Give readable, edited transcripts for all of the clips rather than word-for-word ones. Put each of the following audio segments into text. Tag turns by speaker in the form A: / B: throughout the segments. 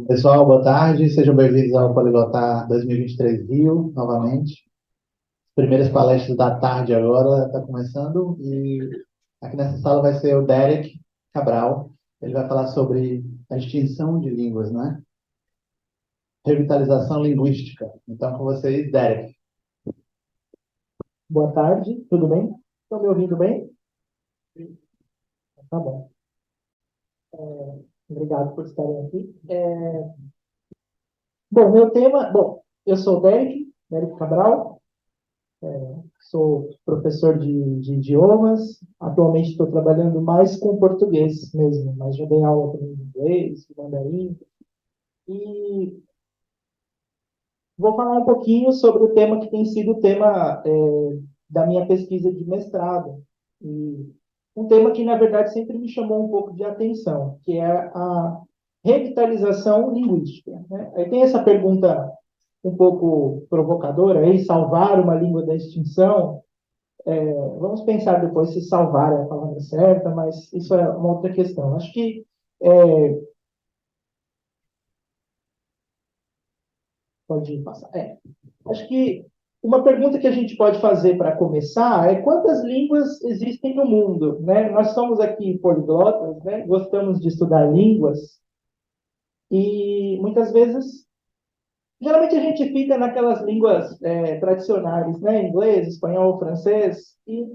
A: Pessoal, boa tarde. Sejam bem-vindos ao Poliglotar 2023 Rio, novamente. Primeiras palestras da tarde agora está começando e aqui nessa sala vai ser o Derek Cabral. Ele vai falar sobre a extinção de línguas, né? Revitalização linguística. Então, com vocês, Derek.
B: Boa tarde, tudo bem? Estão me ouvindo bem? Tá bom. Obrigado por estarem aqui. Bom, meu tema, eu sou o Derek Cabral, sou professor de idiomas. Atualmente estou trabalhando mais com português mesmo, mas já dei aula também de inglês, de mandarim. E vou falar um pouquinho sobre o tema que tem sido o tema da minha pesquisa de mestrado. E um tema que, na verdade, sempre me chamou um pouco de atenção, que é a revitalização linguística, né? Aí tem essa pergunta um pouco provocadora, aí, salvar uma língua da extinção. Vamos pensar depois se salvar é a palavra certa, mas isso é uma outra questão. Acho que é, pode passar. Acho que uma pergunta que a gente pode fazer para começar é quantas línguas existem no mundo, né? Nós somos aqui poliglotas, né? Gostamos de estudar línguas e muitas vezes, geralmente a gente fica naquelas línguas tradicionais, né? Inglês, espanhol, francês e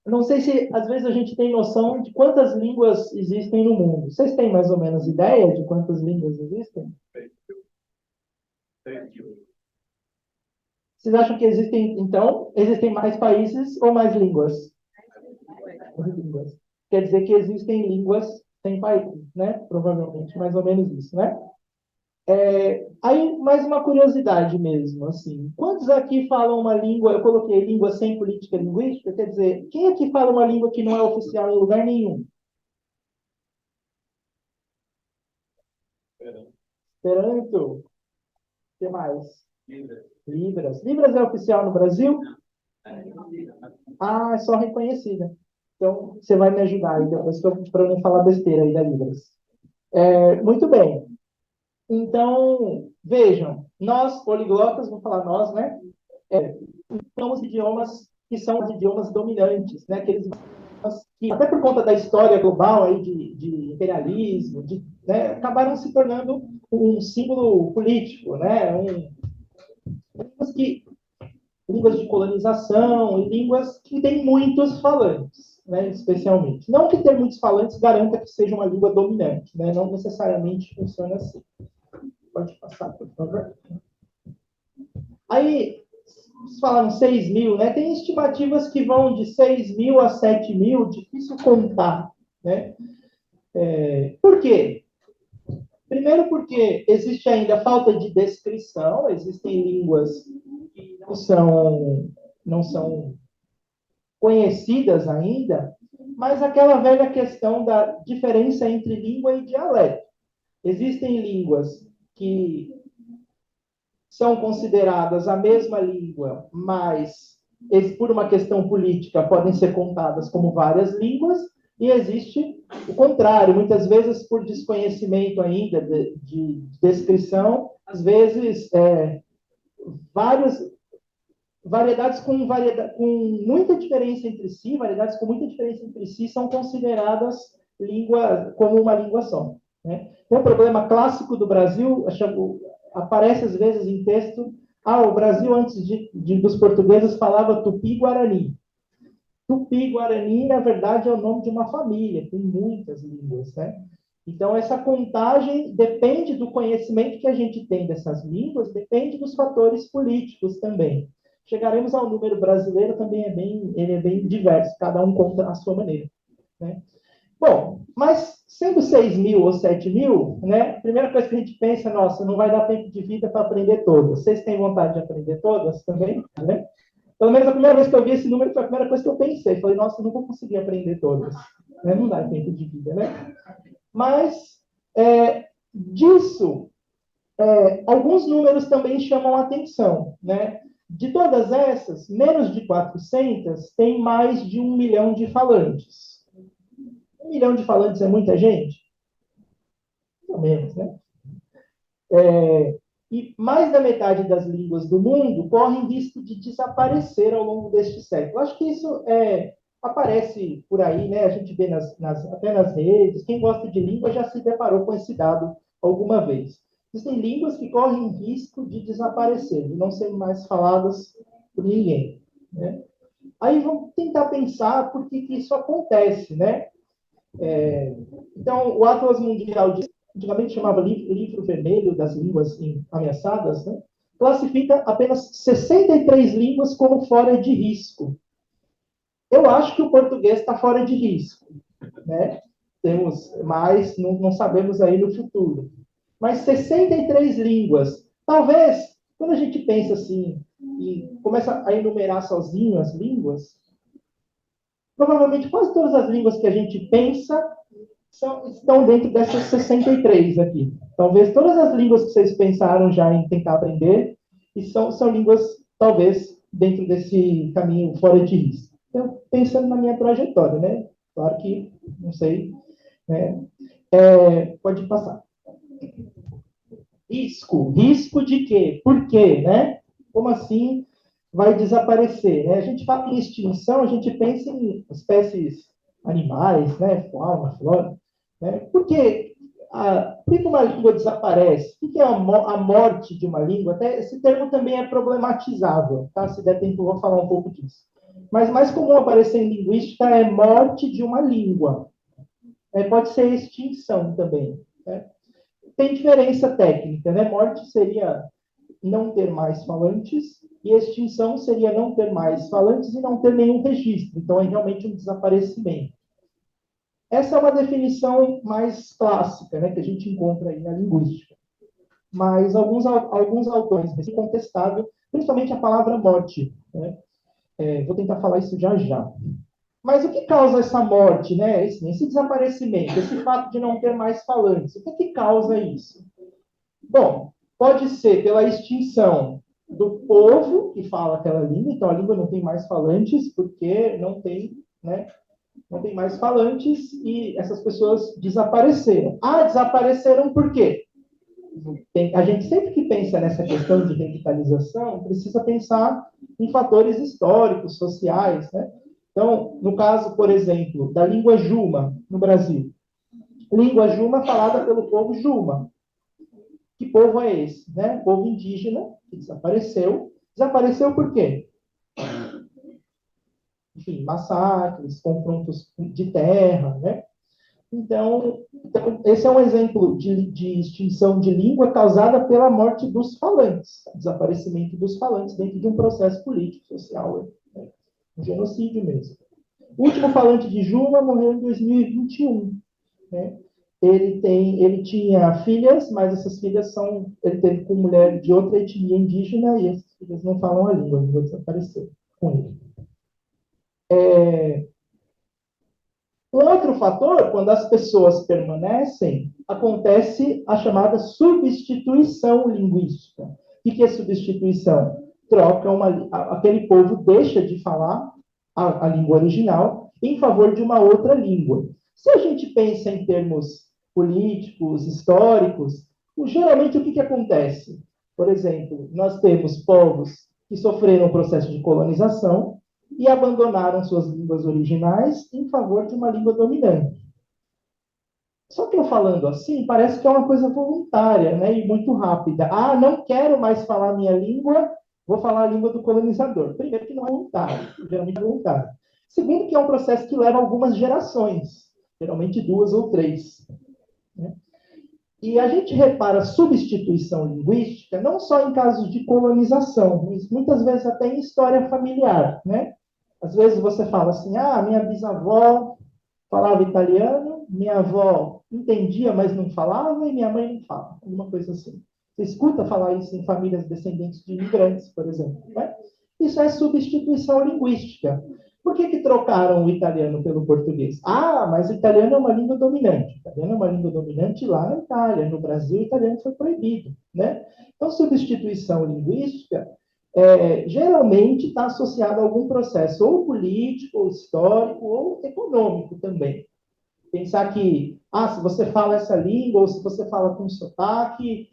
B: não sei se às vezes a gente tem noção de quantas línguas existem no mundo. Vocês têm mais ou menos ideia de quantas línguas existem? Vocês acham que existem, então, existem mais países ou mais línguas? Mais línguas. Quer dizer que existem línguas sem países, né? Provavelmente, mais ou menos isso, né? Aí, mais uma curiosidade mesmo, assim. Quantos aqui falam uma língua, eu coloquei língua sem política linguística, quer dizer, quem aqui fala uma língua que não é oficial em lugar nenhum? Esperanto, o que mais? Libras. Libras é oficial no Brasil? Ah, é só reconhecida. Então, você vai me ajudar aí depois para eu não falar besteira aí da Libras. Muito bem. Então, vejam, nós, poliglotas, vou falar nós, né? Somos idiomas que são os idiomas dominantes, né? Aqueles idiomas que, até por conta da história global aí de imperialismo, né, acabaram se tornando um símbolo político, né? Línguas que línguas de colonização e línguas que têm muitos falantes, né, especialmente. Não que ter muitos falantes garanta que seja uma língua dominante, né, não necessariamente funciona assim. Pode passar, por favor. Aí, vocês falaram 6 mil, né? Tem estimativas que vão de 6 mil a 7 mil, difícil contar, né? Por quê? Primeiro porque existe ainda falta de descrição, existem línguas que não são conhecidas ainda, mas aquela velha questão da diferença entre língua e dialeto. Existem línguas que são consideradas a mesma língua, mas por uma questão política podem ser contadas como várias línguas, e existe o contrário, muitas vezes por desconhecimento ainda de descrição, às vezes várias com muita diferença entre si, variedades com muita diferença entre si são consideradas língua como uma língua só. Né? Um problema clássico do Brasil, aparece às vezes em texto, o Brasil antes dos portugueses falava Tupi-Guarani. Tupi-Guarani, na verdade, é o nome de uma família, tem muitas línguas, né? Então, essa contagem depende do conhecimento que a gente tem dessas línguas, depende dos fatores políticos também. Chegaremos ao número brasileiro, também ele é bem diverso, cada um conta a sua maneira. Né? Bom, mas sendo 6 mil ou 7 mil, né, a primeira coisa que a gente pensa, nossa, não vai dar tempo de vida para aprender todas. Vocês têm vontade de aprender todas também? Né? Pelo menos a primeira vez que eu vi esse número foi a primeira coisa que eu pensei. Falei, nossa, eu não vou conseguir aprender todas. Né? Não dá tempo de vida, né? Mas, disso, alguns números também chamam a atenção. Né? De todas essas, menos de 400 tem mais de 1 milhão de falantes. 1 milhão de falantes é muita gente? Mais ou menos, né? E mais da metade das línguas do mundo correm risco de desaparecer ao longo deste século. Acho que isso aparece por aí, né? A gente vê até nas redes. Quem gosta de língua já se deparou com esse dado alguma vez. Existem línguas que correm risco de desaparecer, de não serem mais faladas por ninguém, né? Aí vamos tentar pensar por que isso acontece, né? Então, o Atlas Mundial, antigamente chamava Livro Vermelho das Línguas Ameaçadas, né? Classifica apenas 63 línguas como fora de risco. Eu acho que o português está fora de risco, né? Temos mais, não sabemos aí no futuro. Mas 63 línguas. Talvez, quando a gente pensa assim, e começa a enumerar sozinho as línguas, provavelmente quase todas as línguas que a gente pensa estão dentro dessas 63 aqui. Talvez todas as línguas que vocês pensaram já em tentar aprender, e são línguas, talvez, dentro desse caminho fora de risco. Então, pensando na minha trajetória, né? Claro que, não sei, né? Pode passar. Risco. Risco de quê? Por quê, né? Como assim vai desaparecer? Né? A gente fala em extinção, a gente pensa em espécies animais, né? Fauna, flora. Né? Por que uma língua desaparece? O que é a morte de uma língua? Até esse termo também é problematizável, tá? Se der tempo, eu vou falar um pouco disso. Mas mais comum aparecer em linguística é morte de uma língua. Pode ser extinção também. Né? Tem diferença técnica, né? Morte seria não ter mais falantes e extinção seria não ter mais falantes e não ter nenhum registro. Então, é realmente um desaparecimento. Essa é uma definição mais clássica, né, que a gente encontra aí na linguística. Mas alguns autores têm contestado, principalmente a palavra morte. Né? Vou tentar falar isso já já. Mas o que causa essa morte, né? Esse desaparecimento, esse fato de não ter mais falantes? O que causa isso? Bom, pode ser pela extinção do povo que fala aquela língua, então a língua não tem mais falantes, porque não tem, né, não tem mais falantes e essas pessoas desapareceram. Desapareceram por quê? A gente sempre que pensa nessa questão de revitalização, precisa pensar em fatores históricos, sociais, né? Então, no caso, por exemplo, da língua Juma, no Brasil. Língua Juma falada pelo povo Juma. Que povo é esse? Né? Povo indígena que desapareceu. Desapareceu por quê? Enfim, massacres, confrontos de terra, né? Então, esse é um exemplo de extinção de língua causada pela morte dos falantes, desaparecimento dos falantes dentro de um processo político, social, né? Um genocídio mesmo. O último falante de Juma morreu em 2021. Né? Ele tinha filhas, mas essas filhas ele teve com mulher de outra etnia indígena e essas filhas não falam a língua desapareceu com ele. Um outro fator, quando as pessoas permanecem, acontece a chamada substituição linguística. O que é substituição? Aquele povo deixa de falar a língua original em favor de uma outra língua. Se a gente pensa em termos políticos, históricos, geralmente o que acontece? Por exemplo, nós temos povos que sofreram o processo de colonização e abandonaram suas línguas originais em favor de uma língua dominante. Só que eu falando assim, parece que é uma coisa voluntária, né? E muito rápida. Não quero mais falar minha língua, vou falar a língua do colonizador. Primeiro que não é voluntário, geralmente é voluntário. Segundo que é um processo que leva algumas gerações, geralmente 2 ou 3. Né? E a gente repara substituição linguística não só em casos de colonização, mas muitas vezes até em história familiar, né? Às vezes você fala assim, minha bisavó falava italiano, minha avó entendia, mas não falava, e minha mãe não fala. Alguma coisa assim. Você escuta falar isso em famílias descendentes de imigrantes, por exemplo. Né? Isso é substituição linguística. Por que trocaram o italiano pelo português? Mas o italiano é uma língua dominante. O italiano é uma língua dominante lá na Itália. No Brasil, o italiano foi proibido. Né? Então, substituição linguística geralmente está associado a algum processo ou político, ou histórico, ou econômico também. Pensar que, se você fala essa língua, ou se você fala com sotaque,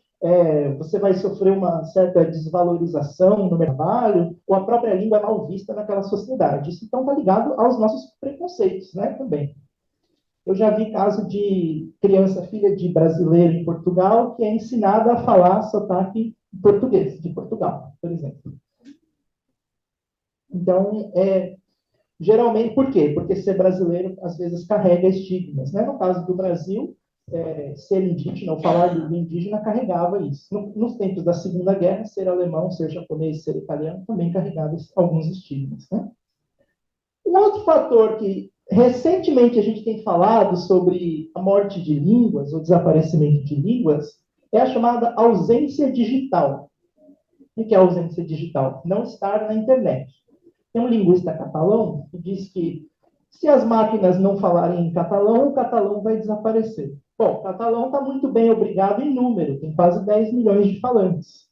B: você vai sofrer uma certa desvalorização no trabalho, ou a própria língua é mal vista naquela sociedade. Isso, então, está ligado aos nossos preconceitos, né, também. Eu já vi caso de criança, filha de brasileiro em Portugal, que é ensinada a falar sotaque português, de Portugal, por exemplo. Então, geralmente, por quê? Porque ser brasileiro, às vezes, carrega estigmas. Né? No caso do Brasil, ser indígena, ou falar língua indígena, carregava isso. Nos tempos da Segunda Guerra, ser alemão, ser japonês, ser italiano, também carregava alguns estigmas. Né? Um outro fator que, recentemente, a gente tem falado sobre a morte de línguas, o desaparecimento de línguas, é a chamada ausência digital. O que é a ausência digital? Não estar na internet. Tem um linguista catalão que diz que se as máquinas não falarem em catalão, o catalão vai desaparecer. Bom, o catalão está muito bem, obrigado, em número, tem quase 10 milhões de falantes.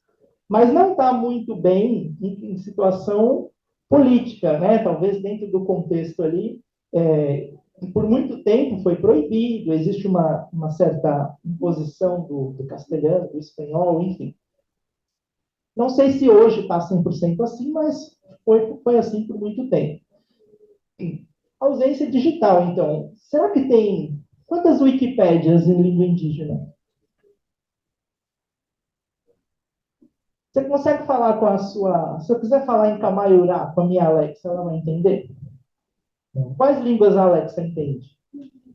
B: Mas não está muito bem em situação política, né? Talvez dentro do contexto ali, por muito tempo foi proibido, existe uma certa imposição do castelhano, do espanhol, enfim. Não sei se hoje está 100% assim, mas foi assim por muito tempo. Ausência digital, então. Será que tem quantas Wikipédias em língua indígena? Você consegue falar com a sua... Se eu quiser falar em Camaiurá com a minha Alexa, ela vai entender? Quais línguas a Alexa entende?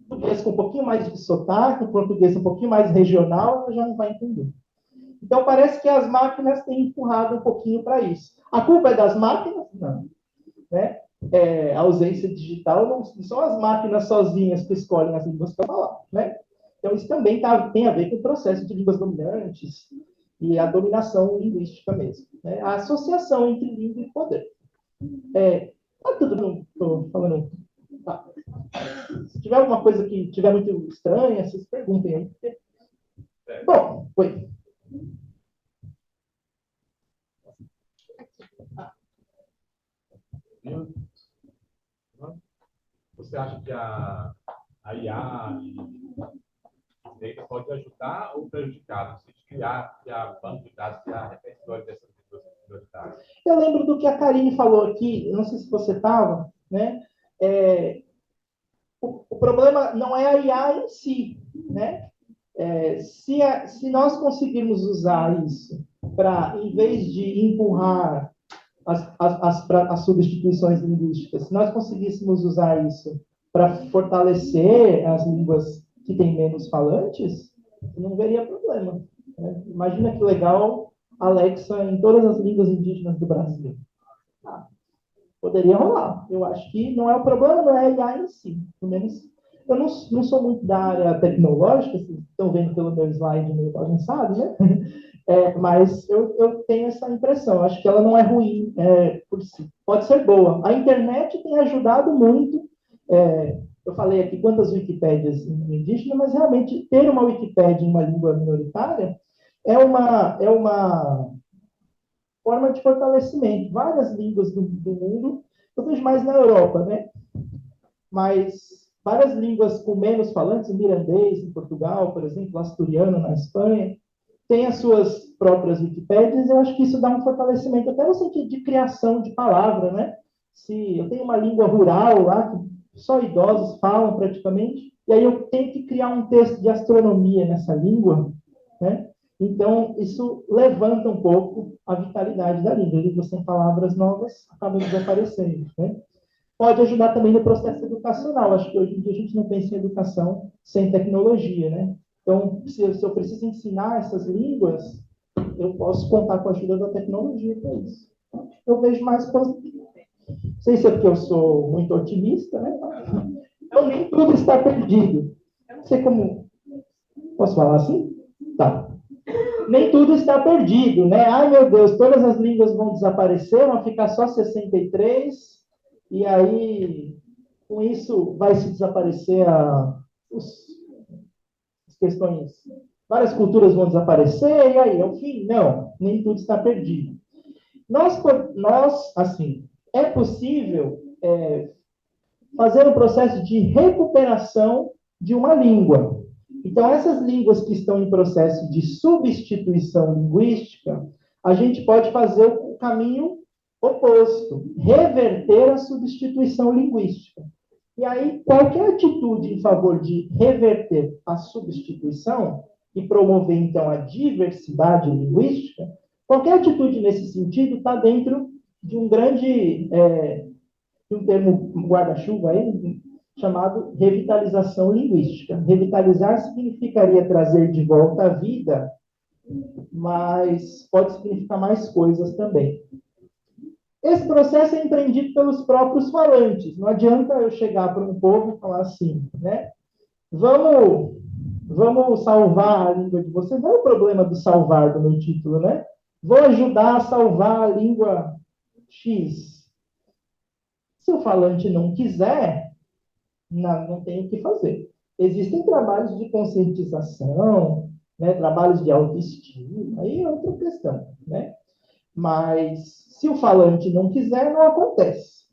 B: Português com um pouquinho mais de sotaque, português um pouquinho mais regional, ela já não vai entender. Então, parece que as máquinas têm empurrado um pouquinho para isso. A culpa é das máquinas? Não. Né? A ausência digital não são as máquinas sozinhas que escolhem as línguas para falar. Né? Então, isso também tem a ver com o processo de línguas dominantes e a dominação linguística mesmo. Né? A associação entre língua e poder. Tudo bem, estou falando. Tá. Se tiver alguma coisa que estiver muito estranha, vocês perguntem aí. Bom, foi.
C: Você acha que a IA e data pode ajudar ou prejudicar? Você criar banco de dados, criar repertório dessas prioridades?
B: Eu lembro do que a Karine falou aqui, não sei se você estava, né? O problema não é a IA em si, né? Se nós conseguirmos usar isso para, em vez de empurrar as substituições linguísticas, se nós conseguíssemos usar isso para fortalecer as línguas que têm menos falantes, não veria problema. Né? Imagina que legal Alexa em todas as línguas indígenas do Brasil. Poderia rolar. Eu acho que não é o problema, não é a IA em si. Pelo menos, eu não sou muito da área tecnológica, vocês estão vendo pelo meu slide meio bagunçado, né? Mas eu tenho essa impressão. Acho que ela não é ruim por si. Pode ser boa. A internet tem ajudado muito. Eu falei aqui quantas Wikipédias em língua indígena, mas realmente ter uma Wikipédia em uma língua minoritária é uma forma de fortalecimento. Várias línguas do mundo, eu vejo mais na Europa, né? Mas várias línguas com menos falantes, o mirandês em Portugal, por exemplo, o asturiano na Espanha, tem as suas próprias Wikipédias, eu acho que isso dá um fortalecimento, até no sentido de criação de palavra, né? Se eu tenho uma língua rural lá, que só idosos falam praticamente, e aí eu tenho que criar um texto de astronomia nessa língua, né? Então, isso levanta um pouco a vitalidade da língua. Línguas sem palavras novas acabam desaparecendo, né? Pode ajudar também no processo educacional. Acho que hoje em dia a gente não pensa em educação sem tecnologia, né? Então, se eu preciso ensinar essas línguas, eu posso contar com a ajuda da tecnologia para isso. Eu vejo mais positivo. Não sei se é porque eu sou muito otimista, né? Então, nem tudo está perdido. Eu não sei como... Posso falar assim? Tá. Nem tudo está perdido, né? Ai, meu Deus, todas as línguas vão desaparecer, vão ficar só 63, e aí, com isso, vai se desaparecer as questões. Várias culturas vão desaparecer, e aí, ao fim, não, nem tudo está perdido. Nós assim, é possível fazer um processo de recuperação de uma língua. Então, essas línguas que estão em processo de substituição linguística, a gente pode fazer o caminho oposto, reverter a substituição linguística. E aí, qualquer atitude em favor de reverter a substituição e promover, então, a diversidade linguística, qualquer atitude nesse sentido está dentro de um grande, de um termo guarda-chuva aí, chamado revitalização linguística. Revitalizar significaria trazer de volta à vida, mas pode significar mais coisas também. Esse processo é empreendido pelos próprios falantes. Não adianta eu chegar para um povo e falar assim, né? Vamos salvar a língua de vocês. Não é o problema do salvar do meu título, né? Vou ajudar a salvar a língua X. Se o falante não quiser, não tem o que fazer. Existem trabalhos de conscientização, né? Trabalhos de autoestima, aí é outra questão, né? Mas se o falante não quiser, não acontece.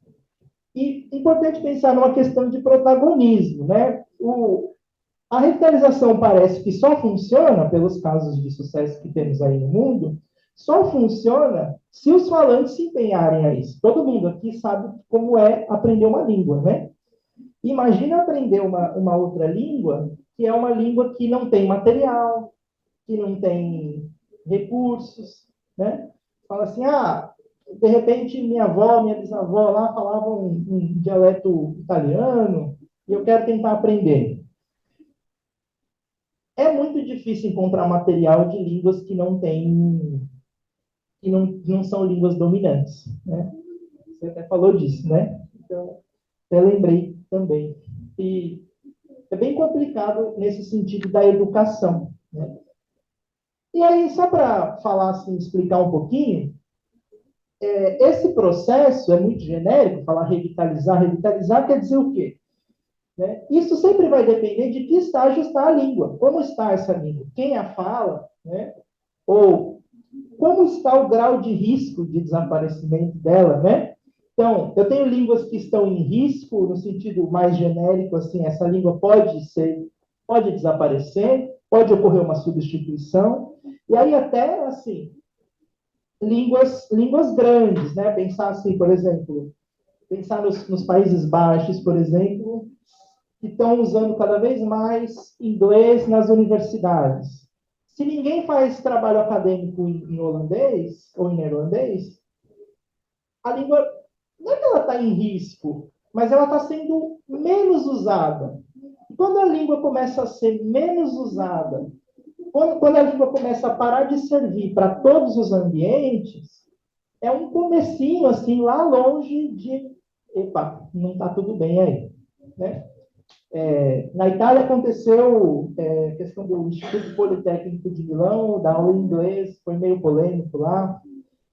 B: E é importante pensar numa questão de protagonismo, né? A revitalização parece que só funciona, pelos casos de sucesso que temos aí no mundo, só funciona se os falantes se empenharem a isso. Todo mundo aqui sabe como é aprender uma língua, né? Imagina aprender uma outra língua, que é uma língua que não tem material, que não tem recursos, né? Fala assim, de repente minha avó, minha bisavó lá falavam um dialeto italiano e eu quero tentar aprender. É muito difícil encontrar material de línguas que não são línguas dominantes, né? Você até falou disso, né? Então, até lembrei também. E é bem complicado nesse sentido da educação, né? E aí, só para falar assim, explicar um pouquinho, esse processo é muito genérico, falar revitalizar. Revitalizar quer dizer o quê? Né? Isso sempre vai depender de que estágio está a língua. Como está essa língua? Quem a fala? Né? Ou como está o grau de risco de desaparecimento dela, né? Então, eu tenho línguas que estão em risco, no sentido mais genérico, assim, essa língua pode desaparecer, pode ocorrer uma substituição, e aí até, assim, línguas grandes, né? Pensar assim, por exemplo, pensar nos Países Baixos, por exemplo, que estão usando cada vez mais inglês nas universidades. Se ninguém faz trabalho acadêmico em holandês ou em neerlandês, a língua não é que ela está em risco, mas ela está sendo menos usada. E quando a língua começa a ser menos usada, quando a língua começa a parar de servir para todos os ambientes, é um comecinho, assim, lá longe de... Epa, não está tudo bem aí. Né? Na Itália aconteceu a questão do Instituto Politécnico de Milão, da aula em inglês, foi meio polêmico lá.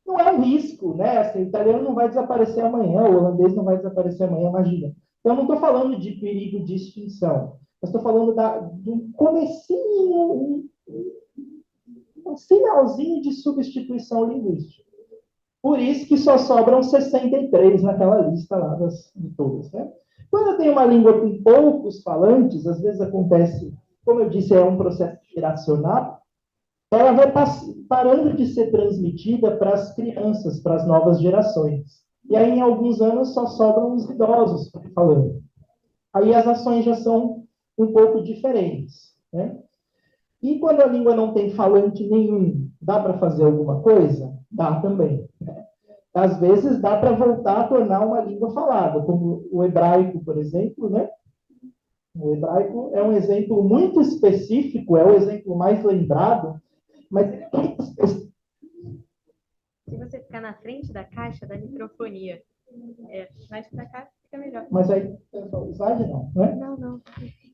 B: Não é um risco, né? Assim, o italiano não vai desaparecer amanhã, o holandês não vai desaparecer amanhã, imagina. Então, não estou falando de perigo de extinção, mas estou falando de um comecinho, um sinalzinho de substituição linguística. Por isso que só sobram 63 naquela lista lá de todas, né? Quando eu tenho uma língua com poucos falantes, às vezes acontece, como eu disse, é um processo geracional, ela vai parando de ser transmitida para as crianças, para as novas gerações. E aí, em alguns anos, só sobram os idosos falando. Aí as ações já são um pouco diferentes, né? E quando a língua não tem falante nenhum, dá para fazer alguma coisa? Dá também. Né? Às vezes dá para voltar a tornar uma língua falada, como o hebraico, por exemplo, né? O hebraico é um exemplo muito específico, é o exemplo mais lembrado, mas ele é muito específico.
D: Se você ficar na frente da caixa da microfonia, mais para cá fica melhor.
B: Mas aí, slide não, né?
D: Não.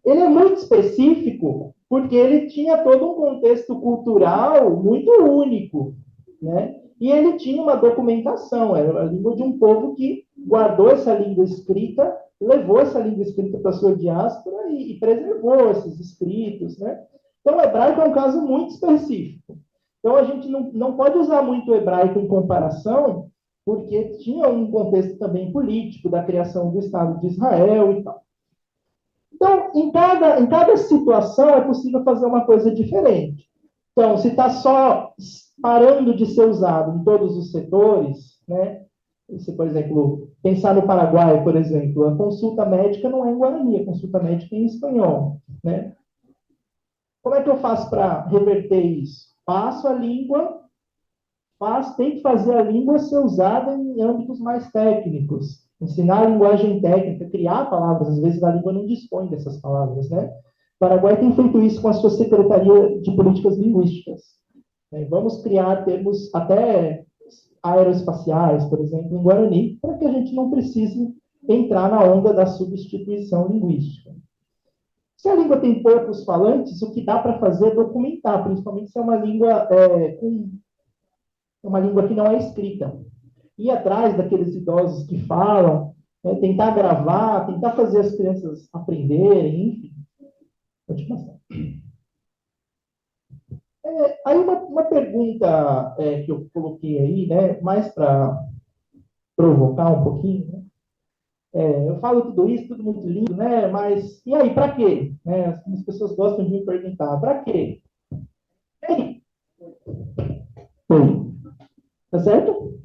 B: Ele é muito específico porque ele tinha todo um contexto cultural muito único, né? E ele tinha uma documentação, era a língua de um povo que guardou essa língua escrita, levou essa língua escrita para a sua diáspora e preservou esses escritos, né? Então, o hebraico é um caso muito específico. Então, a gente não pode usar muito o hebraico em comparação, porque tinha um contexto também político da criação do Estado de Israel e tal. Então, em cada situação é possível fazer uma coisa diferente. Então, se está só parando de ser usado em todos os setores, né? Se, por exemplo, pensar no Paraguai, por exemplo, a consulta médica não é em Guarani, a consulta médica é em espanhol, né? Como é que eu faço para reverter isso? Passo a língua, tem que fazer a língua ser usada em âmbitos mais técnicos, ensinar a linguagem técnica, criar palavras, às vezes a língua não dispõe dessas palavras, né? O Paraguai tem feito isso com a sua Secretaria de Políticas Linguísticas. Vamos criar termos até aeroespaciais, por exemplo, em Guarani, para que a gente não precise entrar na onda da substituição linguística. Se a língua tem poucos falantes, o que dá para fazer é documentar, principalmente se é uma língua uma língua que não é escrita. Ir atrás daqueles idosos que falam, tentar gravar, tentar fazer as crianças aprenderem, enfim. Pode passar. Aí uma pergunta que eu coloquei aí, né, mais para provocar um pouquinho, né? Eu falo tudo isso, tudo muito lindo, né? Mas e aí, para quê? Né? As pessoas gostam de me perguntar, para quê? Ei, tá certo?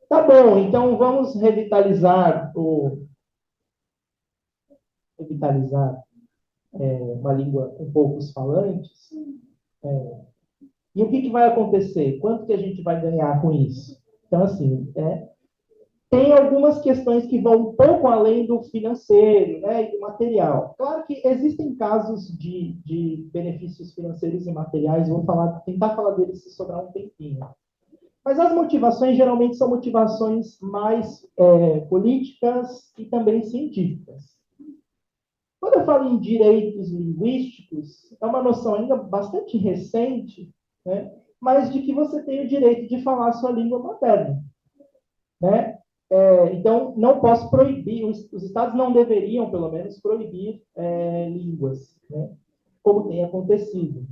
B: Tá bom, então vamos revitalizar uma língua com poucos falantes. E o que vai acontecer? Quanto que a gente vai ganhar com isso? Então, assim, tem algumas questões que vão um pouco além do financeiro, né, e do material. Claro que existem casos de benefícios financeiros e materiais, vou tentar falar deles se sobrar um tempinho. Mas as motivações geralmente são motivações mais políticas e também científicas. Quando eu falo em direitos linguísticos, é uma noção ainda bastante recente, né, mas de que você tem o direito de falar a sua língua materna, né? Então, não posso proibir, os estados não deveriam, pelo menos, proibir línguas, né? Como tem acontecido.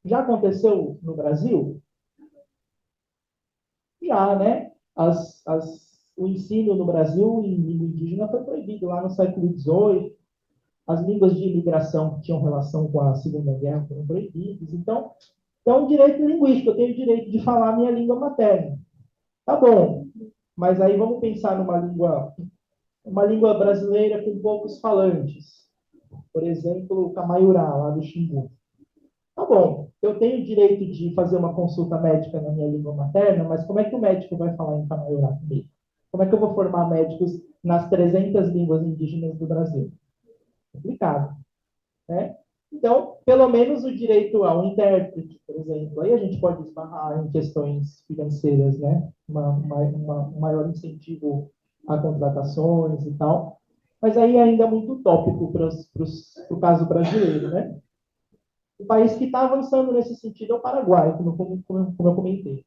B: Já aconteceu no Brasil? Já, né? O ensino no Brasil em língua indígena foi proibido lá no século XVIII. As línguas de imigração que tinham relação com a Segunda Guerra foram proibidas. Então, direito linguístico, eu tenho o direito de falar a minha língua materna. Tá bom, mas aí vamos pensar numa língua brasileira com poucos falantes. Por exemplo, o Camaiurá, lá do Xingu. Tá bom, eu tenho o direito de fazer uma consulta médica na minha língua materna, mas como é que o médico vai falar em Camaiurá comigo? Como é que eu vou formar médicos nas 300 línguas indígenas do Brasil? Complicado, né? Então, pelo menos o direito a um intérprete, por exemplo. Aí a gente pode esbarrar em questões financeiras, né? Um maior incentivo a contratações e tal. Mas aí ainda é muito utópico para o caso brasileiro, né? O país que está avançando nesse sentido é o Paraguai, como eu comentei.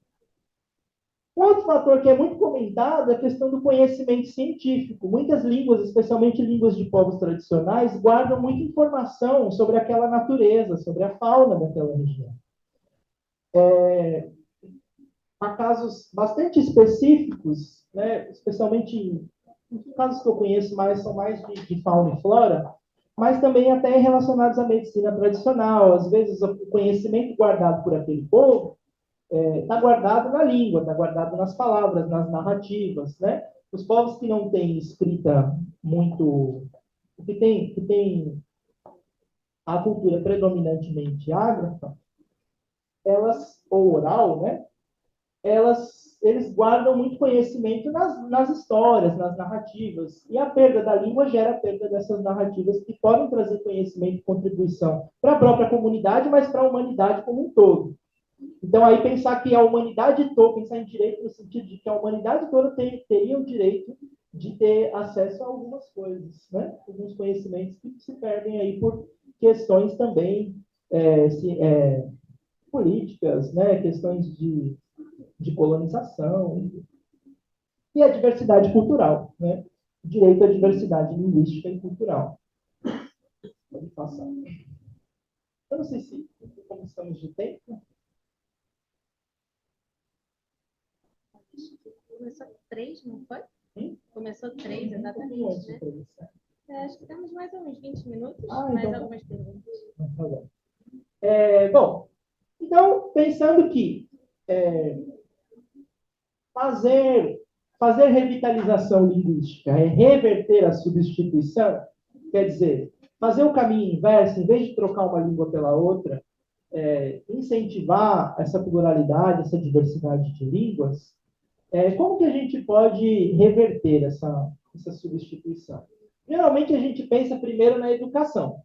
B: Outro fator que é muito comentado é a questão do conhecimento científico. Muitas línguas, especialmente línguas de povos tradicionais, guardam muita informação sobre aquela natureza, sobre a fauna daquela região. Há casos bastante específicos, né, especialmente em casos que eu conheço mais, são mais de fauna e flora, mas também até relacionados à medicina tradicional. Às vezes, o conhecimento guardado por aquele povo está guardado na língua, está guardado nas palavras, nas narrativas, né? Os povos que não têm escrita muito, que tem a cultura predominantemente ágrafa, ou oral, né? Eles guardam muito conhecimento nas histórias, nas narrativas. E a perda da língua gera a perda dessas narrativas que podem trazer conhecimento e contribuição para a própria comunidade, mas para a humanidade como um todo. Então, aí pensar que a humanidade toda, pensar em direito no sentido de que a humanidade toda teria o direito de ter acesso a algumas coisas, né? Alguns conhecimentos que se perdem aí por questões também políticas, né? Questões de colonização e a diversidade cultural, né? Direito à diversidade linguística e cultural. Pode passar. Eu não sei se como estamos de tempo.
D: Começou 3, não foi? Começou 3, exatamente, né? Acho que temos mais uns 20 minutos, mais
B: então...
D: algumas perguntas.
B: Bom, então, pensando que fazer revitalização linguística é reverter a substituição, quer dizer, fazer o caminho inverso, em vez de trocar uma língua pela outra, incentivar essa pluralidade, essa diversidade de línguas, como que a gente pode reverter essa substituição? Geralmente a gente pensa primeiro na educação.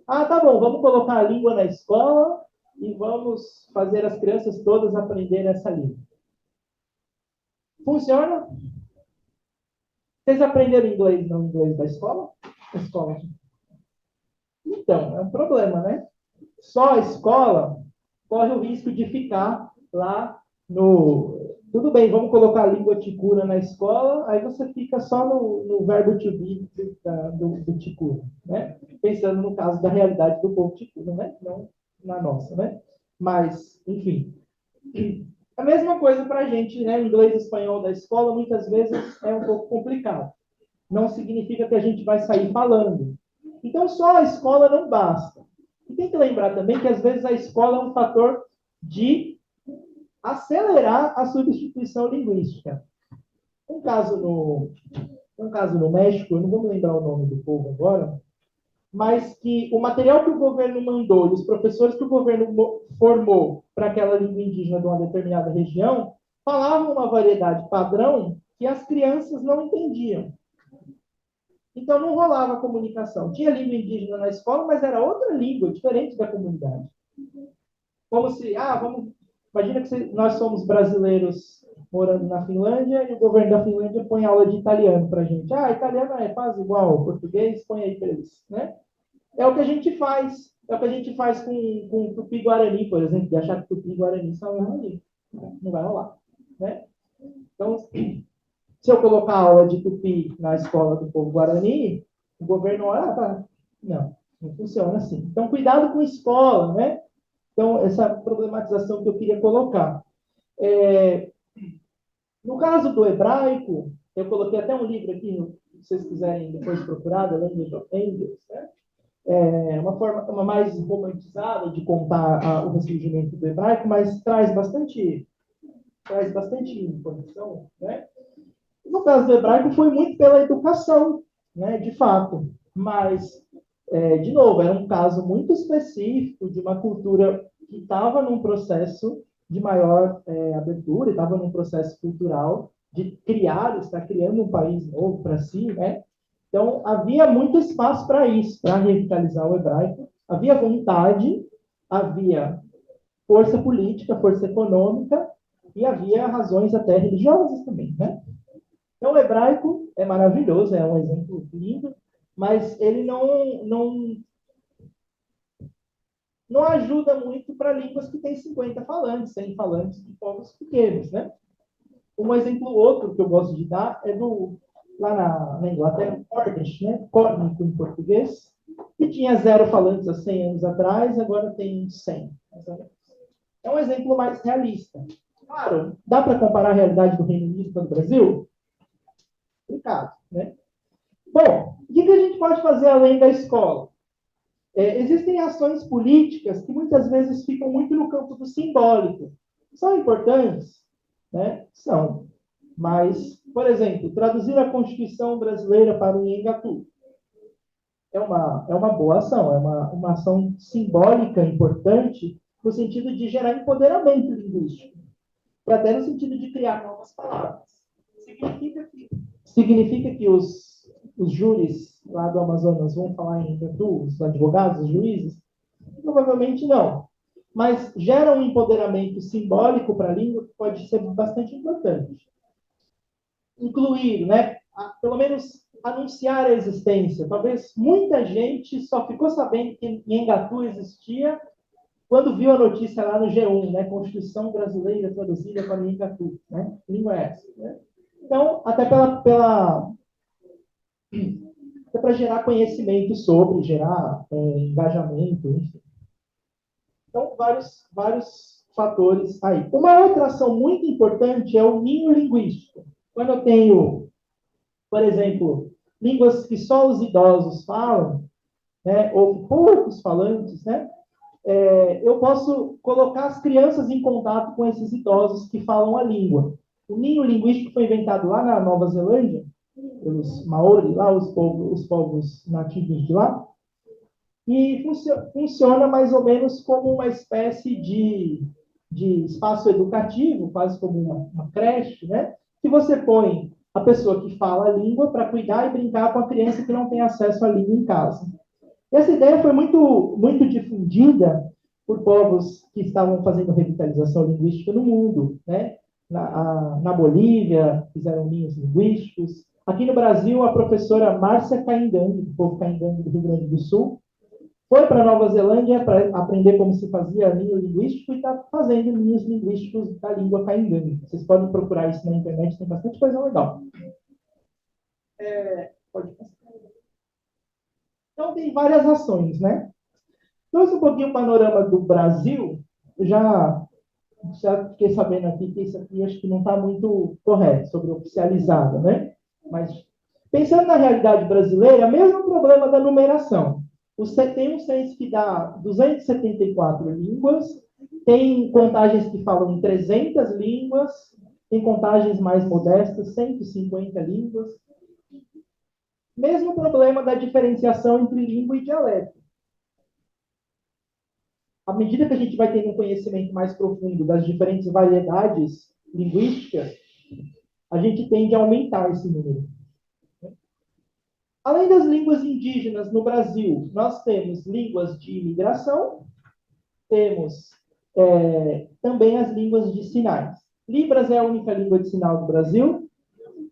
B: Ah, tá bom, vamos colocar a língua na escola e vamos fazer as crianças todas aprenderem essa língua. Funciona? Vocês aprenderam inglês no inglês da escola? Da escola. Então, é um problema, né? Só a escola corre o risco de ficar lá no... Tudo bem, vamos colocar a língua ticuna na escola, aí você fica só no verbo to be do ticuna, né? Pensando no caso da realidade do povo ticuna, né? Não na nossa, né? Mas, enfim. A mesma coisa para a gente, né? O inglês e espanhol da escola, muitas vezes, é um pouco complicado. Não significa que a gente vai sair falando. Então, só a escola não basta. E tem que lembrar também que, às vezes, a escola é um fator de acelerar a substituição linguística. Um caso no México, eu não vou me lembrar o nome do povo agora, mas que o material que o governo mandou e os professores que o governo formou para aquela língua indígena de uma determinada região falavam uma variedade padrão que as crianças não entendiam. Então, não rolava comunicação. Tinha língua indígena na escola, mas era outra língua, diferente da comunidade. Como se, imagina que nós somos brasileiros morando na Finlândia e o governo da Finlândia põe aula de italiano para a gente. Italiano é quase igual ao português, põe aí para eles, né? É o que a gente faz. É o que a gente faz com Tupi-Guarani, por exemplo, de achar que Tupi-Guarani são a mesma língua. Não vai rolar, né? Então, se eu colocar aula de Tupi na escola do povo Guarani, o governo olha, não funciona assim. Então, cuidado com a escola, né? Então, essa problematização que eu queria colocar. No caso do hebraico, eu coloquei até um livro aqui, se vocês quiserem depois procurar, The Language of Angels, né? Uma forma mais romantizada de contar o ressurgimento do hebraico, mas traz bastante informação, né? No caso do hebraico, foi muito pela educação, né, de fato. Mas, de novo, era um caso muito específico de uma cultura que estava num processo de maior abertura, estava num processo cultural de estar criando um país novo para si, né? Então, havia muito espaço para isso, para revitalizar o hebraico. Havia vontade, havia força política, força econômica, e havia razões até religiosas também, né? Então, o hebraico é maravilhoso, é um exemplo lindo, mas ele não ajuda muito para línguas que têm 50 falantes, 100 falantes de povos pequenos, né? Um exemplo outro que eu gosto de dar é lá na Inglaterra, Cornish, né? Córnico em português, que tinha 0 falantes há 100 anos atrás, agora tem 100. É um exemplo mais realista. Claro, dá para comparar a realidade do Reino Unido com a do Brasil? Complicado, né? Bom, o que a gente pode fazer além da escola? Existem ações políticas que muitas vezes ficam muito no campo do simbólico. São importantes? Né? São. Mas, por exemplo, traduzir a Constituição brasileira para o Nhengatu é uma boa ação, é uma ação simbólica importante no sentido de gerar empoderamento linguístico, e até no sentido de criar novas palavras. Significa que os júris lá do Amazonas vão falar em Nhengatu, os advogados, os juízes? Provavelmente não. Mas gera um empoderamento simbólico para a língua que pode ser bastante importante. Incluir, né, pelo menos anunciar a existência. Talvez muita gente só ficou sabendo que Nhengatu existia quando viu a notícia lá no G1, né, Constituição Brasileira traduzida para Nhengatu, né? Língua é essa, né? Então, até para gerar conhecimento sobre, gerar engajamento, enfim. Então, vários fatores aí. Uma outra ação muito importante é o ninho linguístico. Quando eu tenho por exemplo, línguas que só os idosos falam, né, ou poucos falantes, né, eu posso colocar as crianças em contato com esses idosos que falam a língua. O ninho linguístico foi inventado lá na Nova Zelândia, pelos Maori, lá os povos nativos de lá, e funciona mais ou menos como uma espécie de espaço educativo, quase como uma creche, né? Que você põe a pessoa que fala a língua para cuidar e brincar com a criança que não tem acesso à língua em casa. Essa ideia foi muito difundida por povos que estavam fazendo revitalização linguística no mundo, né? Na Bolívia, fizeram ninhos linguísticos. Aqui no Brasil, a professora Márcia Caingangue, do povo Caingangue do Rio Grande do Sul, foi para Nova Zelândia para aprender como se fazia ninho linguístico e está fazendo ninhos linguísticos da língua Caingangue. Vocês podem procurar isso na internet, tem bastante coisa legal. Pode passar. Então, tem várias ações, né? Trouxe um pouquinho o panorama do Brasil. Já fiquei sabendo aqui que isso aqui acho que não está muito correto, sobre oficializado, né? Mas, pensando na realidade brasileira, mesmo problema da numeração. Tem um censo que dá 274 línguas, tem contagens que falam em 300 línguas, tem contagens mais modestas, 150 línguas. Mesmo problema da diferenciação entre língua e dialeto. À medida que a gente vai tendo um conhecimento mais profundo das diferentes variedades linguísticas, a gente tende a aumentar esse número. Além das línguas indígenas no Brasil, nós temos línguas de imigração, temos também as línguas de sinais. Libras é a única língua de sinal do Brasil?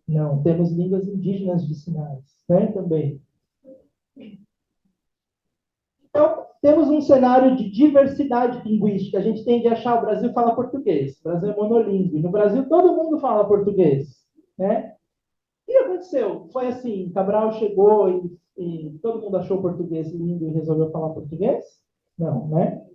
B: Não, temos línguas indígenas de sinais, né, também. Então, temos um cenário de diversidade linguística. A gente tende a achar o Brasil fala português. O Brasil é monolíngue. No Brasil, todo mundo fala português, né? O que aconteceu? Foi assim, Cabral chegou e todo mundo achou o português lindo e resolveu falar português? Não, né?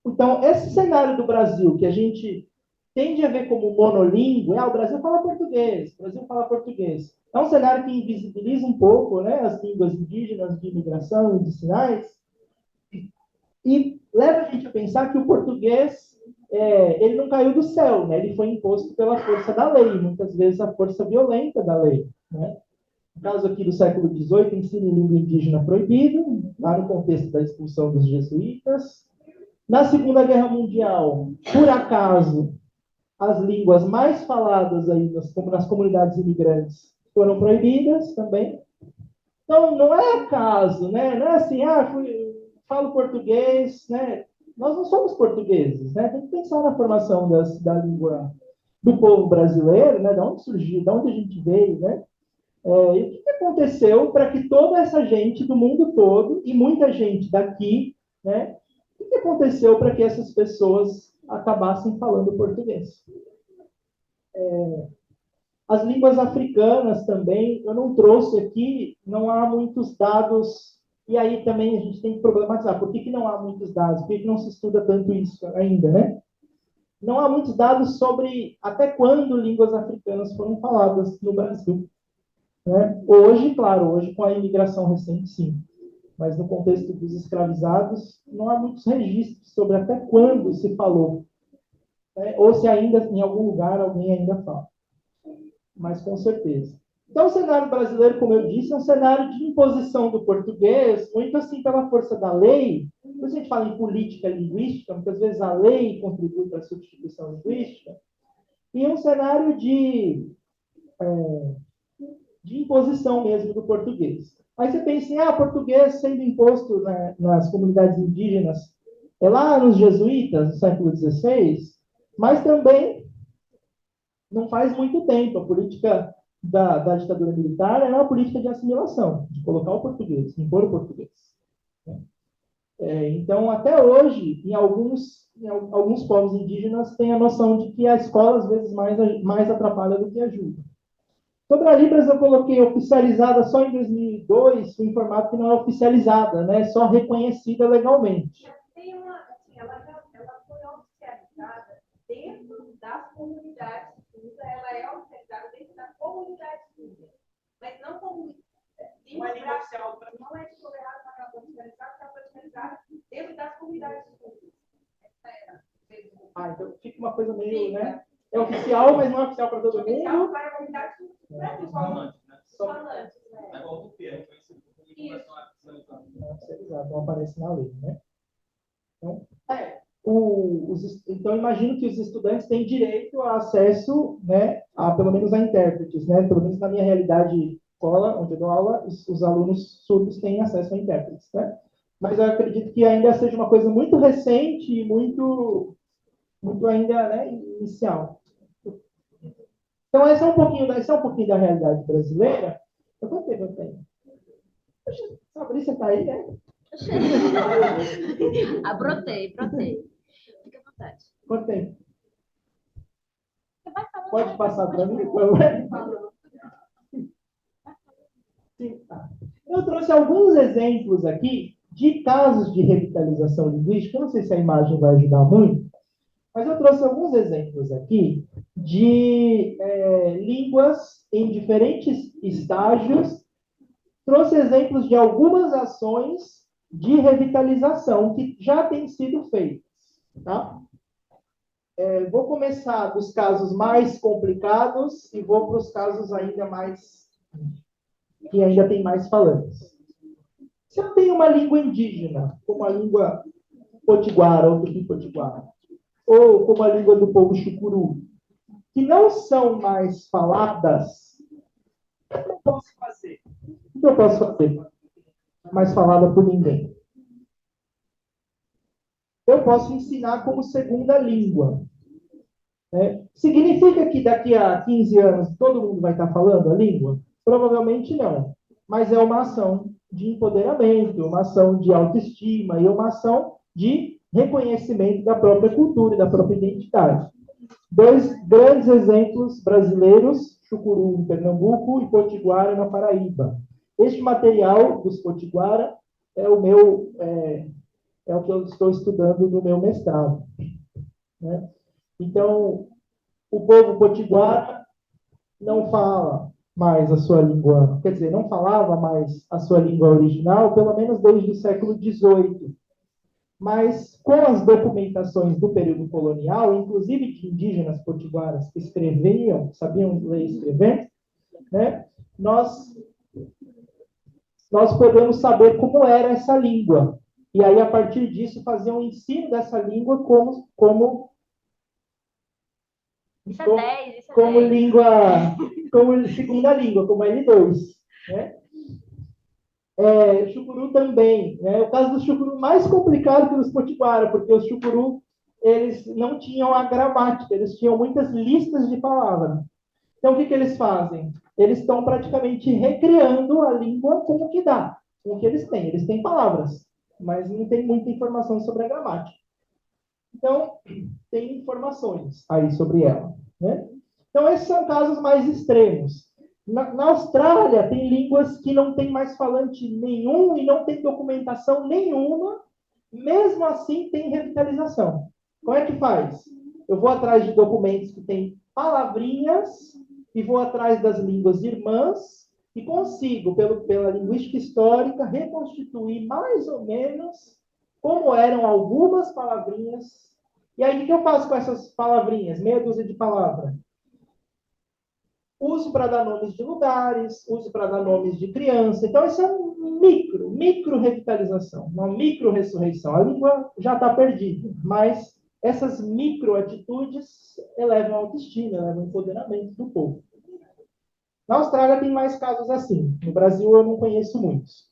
B: Então, esse cenário do Brasil, que a gente tende a ver como monolíngue, o Brasil fala português, o Brasil fala português. É um cenário que invisibiliza um pouco, né, as línguas indígenas de imigração e de sinais, e leva a gente a pensar que o português, ele não caiu do céu, né? Ele foi imposto pela força da lei, muitas vezes a força violenta da lei, né? No caso aqui do século XVIII, ensino em língua indígena proibido, lá no contexto da expulsão dos jesuítas. Na Segunda Guerra Mundial, por acaso, as línguas mais faladas aí nas comunidades imigrantes foram proibidas também. Então, não é acaso, né? Não é assim, falo português, né? Nós não somos portugueses, né? Tem que pensar na formação da língua do povo brasileiro, né? De onde surgiu, de onde a gente veio, né? E o que aconteceu para que toda essa gente do mundo todo, e muita gente daqui, né? O que aconteceu para que essas pessoas acabassem falando português? As línguas africanas também, eu não trouxe aqui, não há muitos dados, e aí também a gente tem que problematizar, por que não há muitos dados? Por que não se estuda tanto isso ainda, né? Não há muitos dados sobre até quando línguas africanas foram faladas no Brasil. Né? Hoje, claro, hoje com a imigração recente, sim. Mas no contexto dos escravizados, não há muitos registros sobre até quando se falou. Né? Ou se ainda, em algum lugar, alguém ainda fala. Mas com certeza. Então, o cenário brasileiro, como eu disse, é um cenário de imposição do português, muito assim pela força da lei. Quando a gente fala em política linguística, muitas vezes a lei contribui para a substituição linguística, e um cenário de imposição mesmo do português. Aí você pensa em, português sendo imposto, né, nas comunidades indígenas, lá nos jesuítas, no século XVI, mas também não faz muito tempo. A política da ditadura militar era uma política de assimilação, de colocar o português, impor o português. Então, até hoje, em alguns povos indígenas, tem a noção de que a escola, às vezes, mais atrapalha do que ajuda. Sobre a Libras, eu coloquei oficializada só em 2002, fui informado que não é oficializada, né? Só reconhecida legalmente.
E: Tem ela foi oficializada dentro das comunidades, ela é oficializada das comunidades.
B: Então fica uma coisa meio, né? É oficial, mas não é oficial para todo mundo.
E: Oficial para a comunidade.
F: Os falantes, né?
E: Os falantes,
F: É igual o que é reconhecido por comunicação artificial.
B: Exato, não aparece na lei, né? Então, então, imagino que os estudantes têm direito a acesso, né, a, pelo menos a intérpretes, né? Pelo menos na minha realidade escola, onde eu dou aula, os alunos surdos têm acesso a intérpretes, né? Mas eu acredito que ainda seja uma coisa muito recente e muito ainda, né, inicial. Então, esse é um pouquinho da realidade brasileira. Quanto tempo eu tenho? Poxa, Fabrícia está aí, né?
D: Brotei. Fica à vontade.
B: Quanto tempo?
D: Você vai falar.
B: Pode passar para mim, por favor? Sim, tá. Eu trouxe alguns exemplos aqui de casos de revitalização linguística. Eu não sei se a imagem vai ajudar muito, mas eu trouxe alguns exemplos aqui de línguas em diferentes estágios. Trouxe exemplos de algumas ações de revitalização que já têm sido feitas. Tá? Vou começar dos casos mais complicados e vou para os casos ainda mais que ainda tem mais falantes. Se eu tenho uma língua indígena, como a língua potiguara ou tupi-potiguara, ou como a língua do povo chucuru, que não são mais faladas, o que eu posso fazer? O que eu posso fazer? Mais falada por ninguém. Eu posso ensinar como segunda língua. Significa que daqui a 15 anos todo mundo vai estar falando a língua? Provavelmente não. Mas é uma ação de empoderamento, uma ação de autoestima e uma ação de reconhecimento da própria cultura e da própria identidade. Dois grandes exemplos brasileiros, Chucuru em Pernambuco e Potiguara na Paraíba. Este material dos Potiguara é o que eu estou estudando no meu mestrado. Né? Então, o povo potiguara não fala mais a sua língua, quer dizer, não falava mais a sua língua original, pelo menos desde o século XVIII. Mas com as documentações do período colonial, inclusive de indígenas potiguaras que escreviam, sabiam ler e escrever, né, nós podemos saber como era essa língua. E aí, a partir disso, fazer um ensino dessa língua como
D: Isso é 10, isso é
B: como
D: 10.
B: língua, como segunda língua, como L2. Né? Chucuru também. Né? O caso do Chucuru mais complicado que os Potiguara, porque os Chucuru eles não tinham a gramática, eles tinham muitas listas de palavras. Então, o que eles fazem? Eles estão praticamente recriando a língua com o que dá, com o que eles têm. Eles têm palavras, mas não tem muita informação sobre a gramática. Então, tem informações aí sobre ela. Né? Então, esses são casos mais extremos. Na Austrália, tem línguas que não tem mais falante nenhum e não tem documentação nenhuma. Mesmo assim, tem revitalização. Como é que faz? Eu vou atrás de documentos que têm palavrinhas e vou atrás das línguas irmãs e consigo, pela linguística histórica, reconstituir mais ou menos como eram algumas palavrinhas. E aí, o que eu faço com essas palavrinhas? Meia dúzia de palavras. Uso para dar nomes de lugares, uso para dar nomes de criança. Então, isso é um micro revitalização, uma micro ressurreição. A língua já está perdida, mas essas micro atitudes elevam a autoestima, elevam o empoderamento do povo. Na Austrália tem mais casos assim. No Brasil eu não conheço muitos.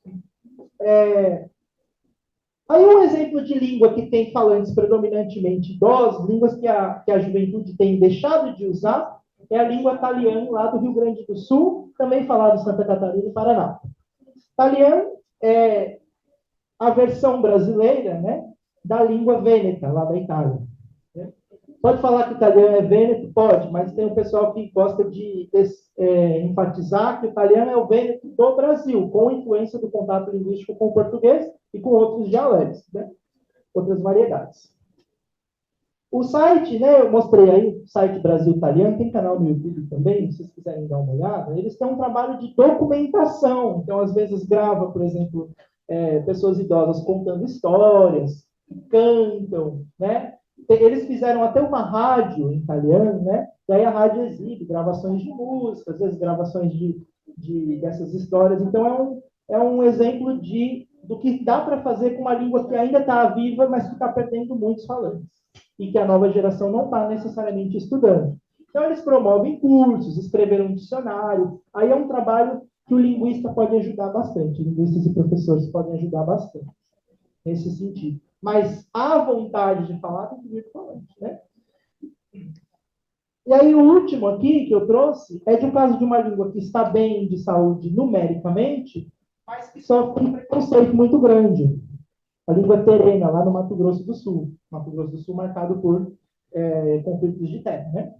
B: Aí um exemplo de língua que tem falantes predominantemente idosos, línguas que a juventude tem deixado de usar, é a língua taliã lá do Rio Grande do Sul, também falado em Santa Catarina e Paraná. Taliã é a versão brasileira, né, da língua vêneta, lá da Itália. Pode falar que o italiano é vêneto? Pode, mas tem um pessoal que gosta de enfatizar que o italiano é o vêneto do Brasil, com influência do contato linguístico com o português e com outros dialetos, né? Outras variedades. O site, né, eu mostrei aí, o site Brasil Italiano, tem canal no YouTube também, se vocês quiserem dar uma olhada, eles têm um trabalho de documentação, então às vezes grava, por exemplo, pessoas idosas contando histórias, cantam, né? Eles fizeram até uma rádio em italiano, né? E aí a rádio exibe gravações de música, às vezes gravações dessas histórias. Então é um exemplo do que dá para fazer com uma língua que ainda está viva, mas que está perdendo muitos falantes. E que a nova geração não está necessariamente estudando. Então eles promovem cursos, escreveram um dicionário. Aí é um trabalho que o linguista pode ajudar bastante. Linguistas e professores podem ajudar bastante nesse sentido. Mas a vontade de falar tem que vir do falante, né? E aí o último aqui que eu trouxe é de um caso de uma língua que está bem de saúde numericamente, mas que sofre um preconceito muito grande. A língua terena, lá no Mato Grosso do Sul. Mato Grosso do Sul marcado por conflitos de terra, né?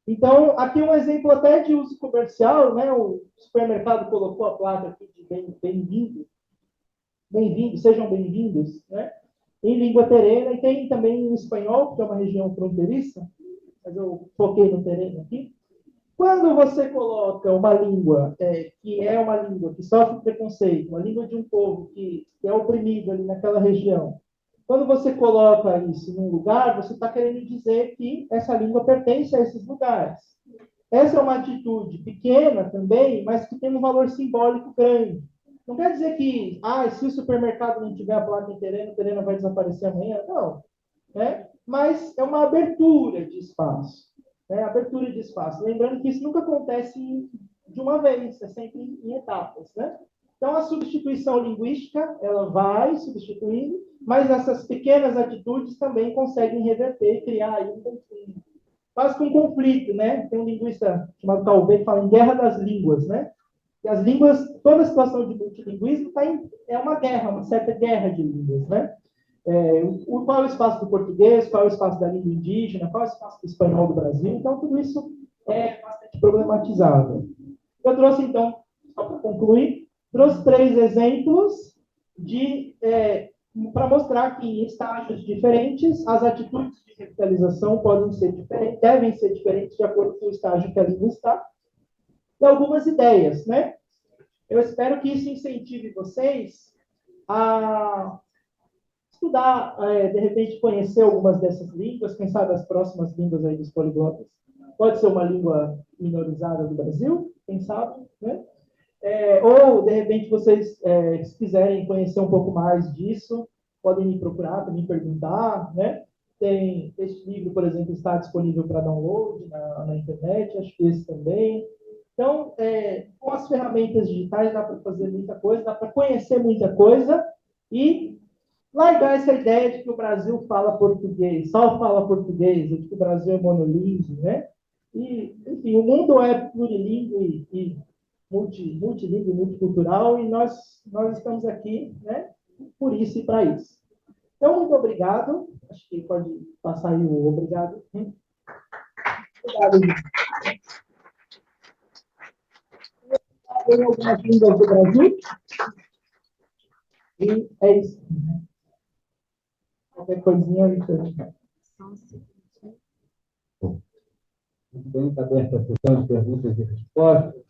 B: Então, aqui um exemplo até de uso comercial, né? O supermercado colocou a placa aqui de bem-vindo, bem-vindos, sejam bem-vindos, né? Em língua terena, e tem também em espanhol, que é uma região fronteiriça, mas eu foquei no terreno aqui. Quando você coloca uma língua que é uma língua que sofre preconceito, uma língua de um povo que é oprimido ali naquela região, quando você coloca isso num lugar, você está querendo dizer que essa língua pertence a esses lugares. Essa é uma atitude pequena também, mas que tem um valor simbólico grande. Não quer dizer que, se o supermercado não tiver a placa em o terreno vai desaparecer amanhã. Não. Né? Mas é uma abertura de espaço. Né? Abertura de espaço. Lembrando que isso nunca acontece de uma vez, é sempre em etapas. Né? Então, a substituição linguística, ela vai substituindo, mas essas pequenas atitudes também conseguem reverter e criar aí um conflito. Quase que um conflito, né? Tem um linguista chamado Calvet que fala em guerra das línguas, né? E as línguas, toda a situação de multilinguismo é uma guerra, uma certa guerra de línguas, né? Qual é o espaço do português, qual é o espaço da língua indígena, qual é o espaço do espanhol do Brasil. Então, tudo isso é bastante problematizado. Eu trouxe, então, só para concluir, trouxe 3 exemplos para mostrar que em estágios diferentes, as atitudes de revitalização podem ser diferentes, devem ser diferentes de acordo com o estágio que a língua está. E algumas ideias, né? Eu espero que isso incentive vocês a estudar, de repente conhecer algumas dessas línguas, quem sabe as próximas línguas aí dos poliglotas. Pode ser uma língua minorizada do Brasil, quem sabe, né? Ou, de repente, vocês, se quiserem conhecer um pouco mais disso, podem me procurar, me perguntar, né? Este livro, por exemplo, está disponível para download na internet, acho que esse também. Então, com as ferramentas digitais dá para fazer muita coisa, dá para conhecer muita coisa e largar essa ideia de que o Brasil fala português, só fala português, de que o Brasil é monolíngue, né? E, enfim, o mundo é plurilíngue e multilíngue, multicultural, e nós estamos aqui, né, por isso e para isso. Então, muito obrigado. Acho que pode passar aí o obrigado. Obrigado. Tem algumas línguas do Brasil? E é isso. Qualquer coisinha,
E: Muito bem, está aberta a sessão de perguntas e respostas.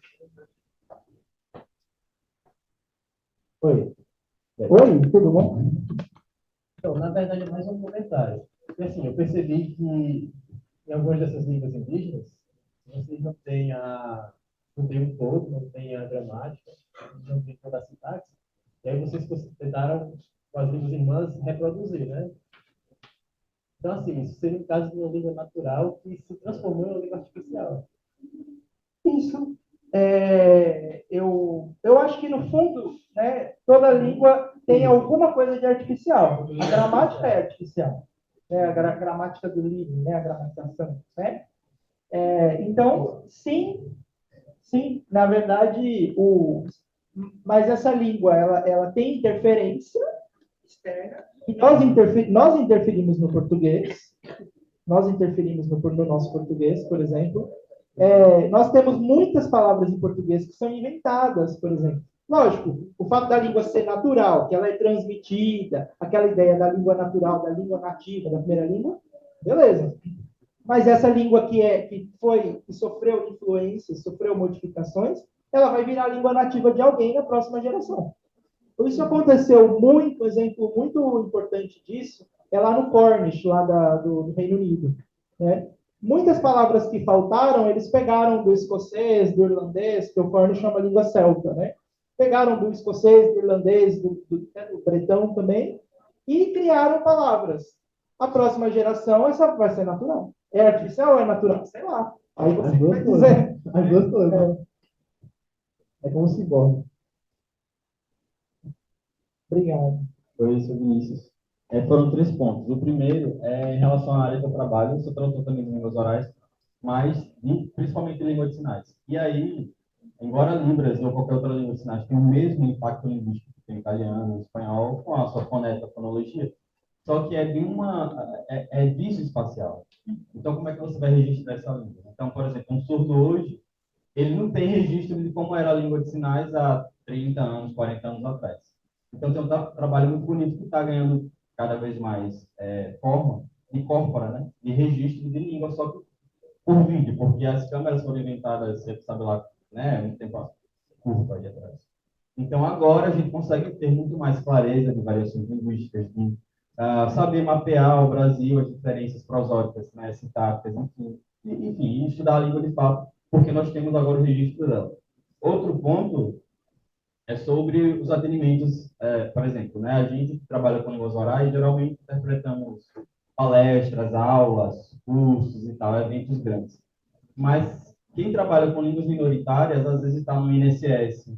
B: Oi. Oi, tudo bom?
E: Então, na verdade, é mais um comentário. Porque, assim, eu percebi que em algumas dessas línguas indígenas, vocês não têm o todo, não tem a gramática, não tem toda a sintaxe, e aí vocês tentaram, com as línguas irmãs, reproduzir, né? Então, assim, isso seria um caso de uma língua natural que se transformou em uma língua artificial.
B: Isso. Eu acho que, no fundo, né, toda língua tem alguma coisa de artificial. A gramática é artificial. Né? A gramática do livro, né? A gramatização. Né? Então, sim, na verdade, mas essa língua ela tem interferência externa. E nós interferimos no português, nós interferimos no nosso português, por exemplo. Nós temos muitas palavras em português que são inventadas, por exemplo. Lógico, o fato da língua ser natural, que ela é transmitida, aquela ideia da língua natural, da língua nativa, da primeira língua, beleza. Mas essa língua que sofreu influências, sofreu modificações, ela vai virar a língua nativa de alguém na próxima geração. Isso aconteceu muito, um exemplo muito importante disso é lá no Cornish, lá do Reino Unido, né? Muitas palavras que faltaram, eles pegaram do escocês, do irlandês, que o Cornish é uma língua celta, né? Pegaram do escocês, do irlandês, do bretão também, e criaram palavras. A próxima geração, essa vai ser natural. É artificial ou é natural? Sei lá. Aí
E: As
B: você
E: duas
B: vai
E: coisas.
B: dizer.
E: As duas coisas. É como se borra.
B: Obrigado.
G: Oi, sou Vinícius. Foram três pontos. O primeiro é em relação à área que eu trabalho, eu sou tradutor também de línguas orais, mas principalmente em língua de sinais. E aí, embora Libras ou qualquer outra língua de sinais tenha o mesmo impacto linguístico que tem italiano, espanhol, com a sua foneta, fonologia, só que é de visoespacial. Então, como é que você vai registrar essa língua? Então, por exemplo, um surdo hoje, ele não tem registro de como era a língua de sinais há 30 anos, 40 anos atrás. Então, tem um trabalho muito bonito que está ganhando cada vez mais forma de corpora, né? De registro de língua, só que por vídeo, porque as câmeras foram inventadas, você sabe lá, né? Um tempo curto aí atrás. Então, agora a gente consegue ter muito mais clareza de variações linguísticas, de saber mapear o Brasil, as diferenças prosódicas, né? Sintáticas, enfim, estudar a língua de fato, porque nós temos agora o registro dela. Outro ponto é sobre os atendimentos, por exemplo, né? A gente que trabalha com línguas orais, geralmente interpretamos palestras, aulas, cursos e tal, eventos grandes. Mas quem trabalha com línguas minoritárias, às vezes está no INSS,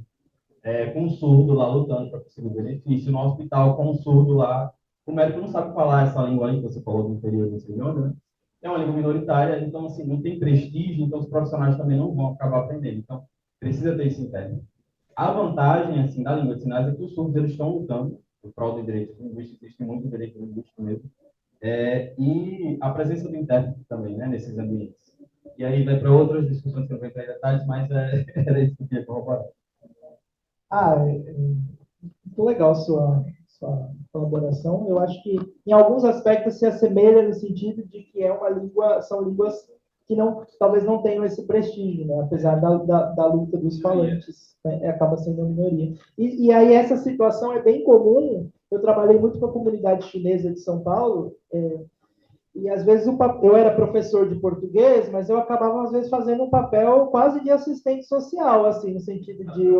G: com um surdo lá lutando para conseguir o benefício, no hospital com um surdo lá, o médico não sabe falar essa língua aí que você falou do interior desse idioma, né? É uma língua minoritária, então, assim, não tem prestígio, então os profissionais também não vão acabar aprendendo. Então, precisa ter esse interno. A vantagem, assim, da língua de sinais é que os surdos, eles estão lutando por prol do direito linguístico, existe muito direito linguístico mesmo, e a presença do intérprete também, né, nesses ambientes. E aí vai para outras discussões que eu não vou entrar em detalhes, mas era isso que eu queria corroborar.
B: Muito legal sua colaboração. Eu acho que, em alguns aspectos, se assemelha no sentido de que são línguas que talvez não tenham esse prestígio, né? Apesar da luta dos falantes, né? Acaba sendo uma minoria. E aí essa situação é bem comum. Eu trabalhei muito com a comunidade chinesa de São Paulo, e às vezes eu era professor de português, mas eu acabava às vezes fazendo um papel quase de assistente social, assim, no sentido de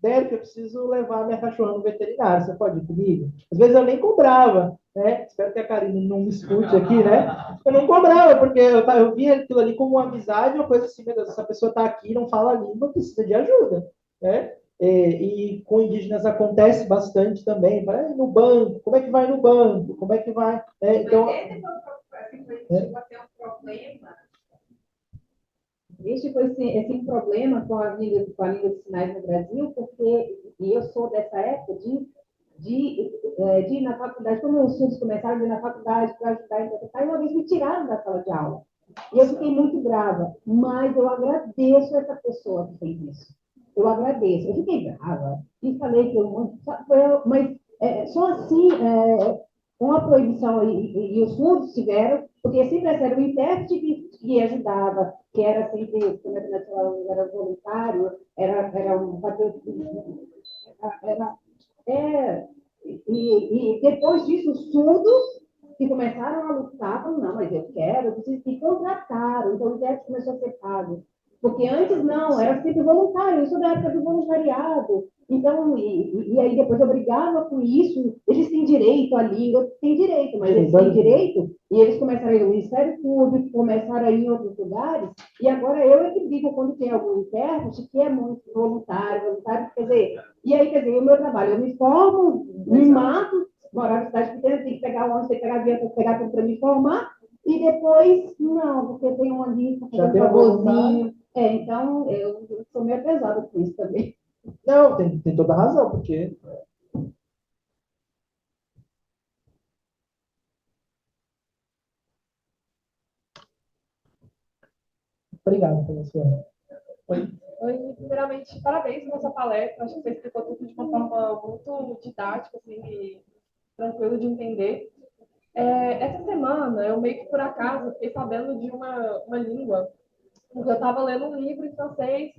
B: Derek, eu preciso levar minha cachorra no veterinário, você pode ir comigo? Às vezes eu nem cobrava, né? Espero que a Karine não me escute aqui, né? Eu não cobrava, porque eu via aquilo ali como uma amizade, uma coisa assim, meu Deus, essa pessoa está aqui, não fala a língua, precisa de ajuda, né? E com indígenas acontece bastante também. Vai no banco, como é que vai no banco? Como é que vai? Então,
H: Este foi esse um problema com a língua de sinais no Brasil, porque eu sou dessa época de ir na faculdade, quando os estudos começaram a ir na faculdade para ajudar a interpretar, e uma vez me tiraram da sala de aula. E eu fiquei muito brava, mas eu agradeço essa pessoa que fez isso. Eu agradeço. Eu fiquei brava e falei que mas só assim, com a proibição, e os fundos tiveram, porque sempre era o intérprete que ajudava, que era sempre, como era voluntário, era um patrocínio, e depois disso, os surdos que começaram a lutar, falaram, não, mas eu quero, eu preciso, e contrataram, então o intérprete começou a ser pago. Porque antes não, era sempre voluntário, eu sou da época do voluntariado. Então, e aí depois eu brigava com isso, eles têm direito à língua, têm direito, mas eles têm direito, e eles começaram a ir no Ministério Público, começaram a ir em outros lugares, e agora eu é que brigo quando tem algum intérprete que é muito voluntário, quer dizer, e aí, quer dizer, o meu trabalho, eu me formo, me mato, morar na cidade pequena, tem que pegar o ônibus, tem que pegar avião, tem que pegar tudo para me formar, e depois, não, porque tem um ali,
B: já
H: um
B: tem
H: favorzinho. Então, eu sou meio pesada com isso também.
B: Não, tem toda a razão, porque. Obrigado pela sua.
I: Oi, primeiramente, parabéns pela sua palestra. Acho que você explicou tudo de uma forma muito didática, assim, e tranquilo de entender. Essa semana, eu meio que por acaso fiquei sabendo de uma língua, porque eu estava lendo um livro em francês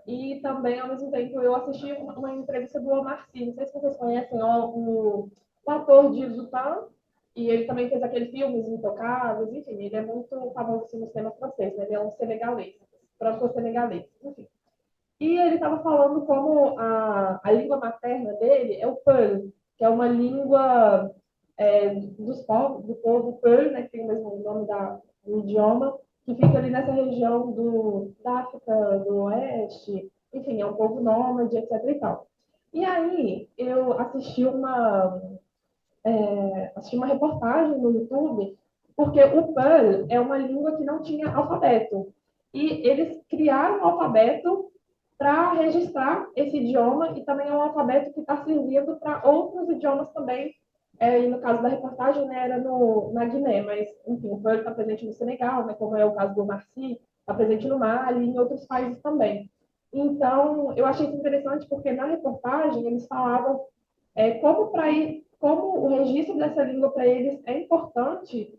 I: E também, ao mesmo tempo, eu assisti uma entrevista do Omar Sy. Não sei se vocês conhecem o ator de Lupin, e ele também fez aquele filme Os Intocáveis, enfim, ele é muito famoso assim, no cinema francês, né? Ele é um senegalês, franco-senegalês, enfim. E ele estava falando como a língua materna dele é o Peul, que é uma língua do povo Peul, né, que tem o mesmo nome do idioma, que fica ali nessa região da África do Oeste, enfim, é um povo nômade, etc. e tal. E aí eu assisti uma reportagem no YouTube, porque o Peul é uma língua que não tinha alfabeto. E eles criaram um alfabeto para registrar esse idioma e também é um alfabeto que está servindo para outros idiomas também. E no caso da reportagem, né, era na Guiné, mas, enfim, o Peul está presente no Senegal, né, como é o caso do Marci, está presente no Mali e em outros países também. Então, eu achei isso interessante porque na reportagem eles falavam como o registro dessa língua para eles é importante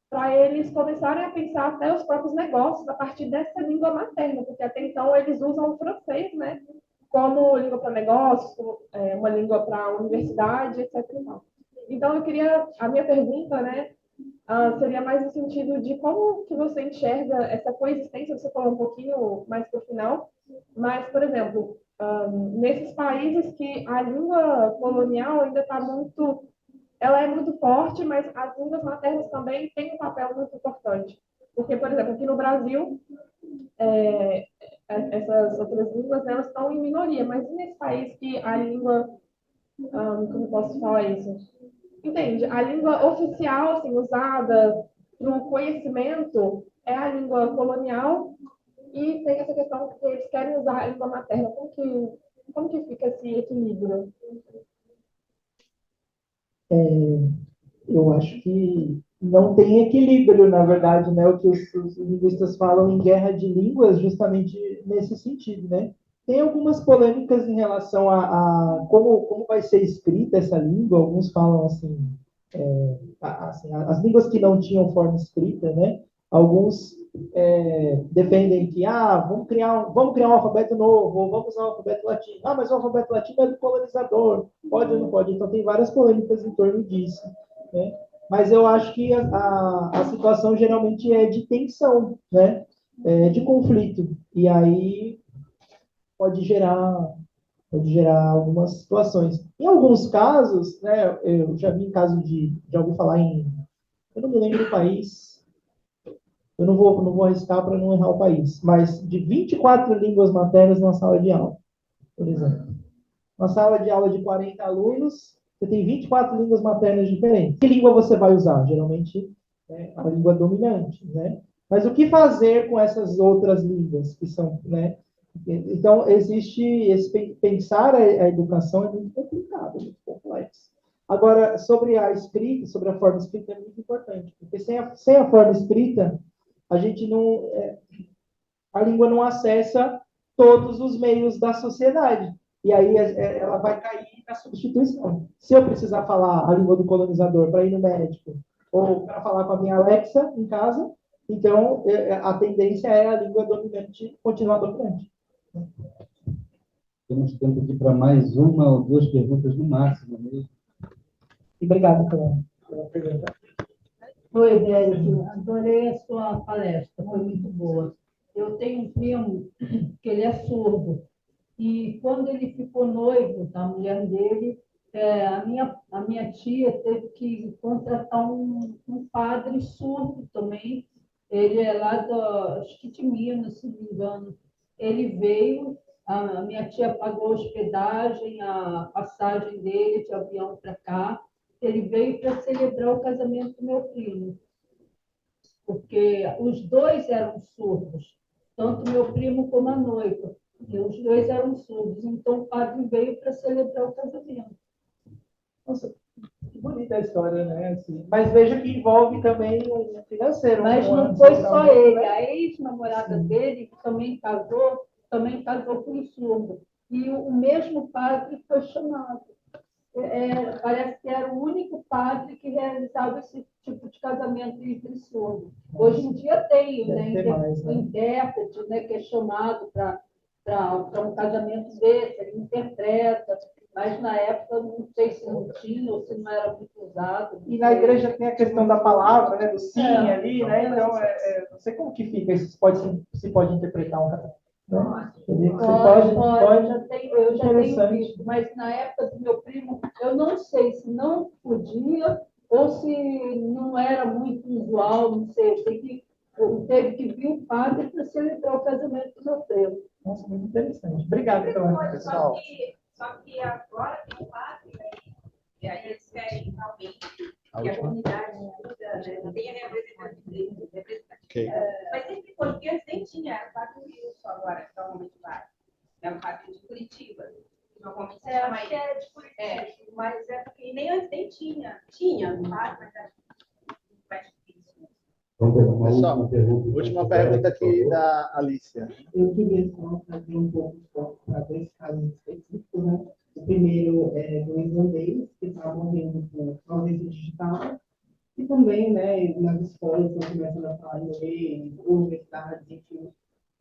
I: para eles começarem a pensar até os próprios negócios a partir dessa língua materna, porque até então eles usam o francês, né, como língua para negócios, uma língua para universidade, etc. Então, a minha pergunta, né, seria mais no sentido de como que você enxerga essa coexistência, você falou um pouquinho mais para o final, mas, por exemplo, nesses países que a língua colonial ainda está ela é muito forte, mas as línguas maternas também têm um papel muito importante. Porque, por exemplo, aqui no Brasil, essas outras línguas, elas estão em minoria, mas nesse país que a língua, como eu posso falar isso? Entende? A língua oficial, assim, usada para o conhecimento é a língua colonial e tem essa questão que eles querem usar a língua materna. Como que fica esse equilíbrio?
B: Eu acho que não tem equilíbrio, na verdade, né? O que os linguistas falam em guerra de línguas, justamente nesse sentido, né? Tem algumas polêmicas em relação a como vai ser escrita essa língua. Alguns falam assim, as línguas que não tinham forma escrita, né? Alguns defendem que vamos criar um alfabeto novo, ou vamos usar o alfabeto latino. Mas o alfabeto latino é do colonizador, pode ou não pode? Então tem várias polêmicas em torno disso, né? Mas eu acho que a situação geralmente é de tensão, né? De conflito. E aí pode gerar algumas situações. Em alguns casos, né, eu já vi em caso já ouvi falar eu não me lembro do país, eu não vou arriscar para não errar o país, mas de 24 línguas maternas na sala de aula, por exemplo. Uma sala de aula de 40 alunos, você tem 24 línguas maternas diferentes. Que língua você vai usar? Geralmente, a língua dominante, né? Mas o que fazer com essas outras línguas que são, né? Então, existe pensar a educação é muito complicado, muito complexo. Agora, sobre a escrita, sobre a forma escrita é muito importante, porque sem a forma escrita, a gente não, a língua não acessa todos os meios da sociedade. E aí ela vai cair na substituição. Se eu precisar falar a língua do colonizador para ir no médico, ou para falar com a minha Alexa em casa, então a tendência é a língua dominante continuar dominante.
J: Temos tempo aqui para mais uma ou duas perguntas no máximo mesmo.
B: Obrigado pela pergunta.
K: Oi, Derek, adorei a sua palestra, foi muito boa. Eu tenho um primo que ele é surdo, e quando ele ficou noivo da mulher dele, a minha tia teve que contratar um padre surdo também. Ele é lá acho que de Minas, se não me engano. Ele veio, a minha tia pagou a hospedagem, a passagem dele de avião para cá. Ele veio para celebrar o casamento do meu primo, porque os dois eram surdos, tanto meu primo como a noiva, e os dois eram surdos. Então o padre veio para celebrar o casamento.
B: Nossa, que bonita a história, né? Assim, mas veja que envolve também o financeiro.
K: Mas não foi só ele, a ex-namorada dele, que também casou com um surdo. E o mesmo padre foi chamado. Parece que era o único padre que realizava esse tipo de casamento entre surdos. Hoje em dia tem, né, o intérprete, né, que é chamado para para um casamento desse, ele interpreta, mas na época não sei se não tinha ou se não era muito usado.
B: E na igreja tem a questão da palavra, né, do sim ali, né? Então, não sei como que fica isso, se pode interpretar um casamento. Né?
K: Eu já tenho visto, mas na época do meu primo, eu não sei se não podia ou se não era muito usual, não sei. Eu sei que teve que vir o padre para celebrar o casamento do meu primo.
B: Nossa, muito interessante. Obrigado, então, pessoal.
L: Só que agora tem um padre, né? E aí eles querem realmente que a comunidade não tenha representatividade.
A: Ok.
L: Mas sempre foi, porque antes nem tinha, era o padre Wilson agora, que normalmente vai. É um padre de Curitiba. Normalmente se chama ele. É de Curitiba. Mas é porque nem antes nem tinha. Tinha um padre, mas era mais difícil.
A: Pessoal, última pergunta aqui da Alicia.
M: Eu queria só fazer um pouco de foco para dois casos específicos, né? O primeiro é do islandês, que está morrendo por ausência digital, e também, né, nas escolas estão começando a falar inglês, universidades, enfim.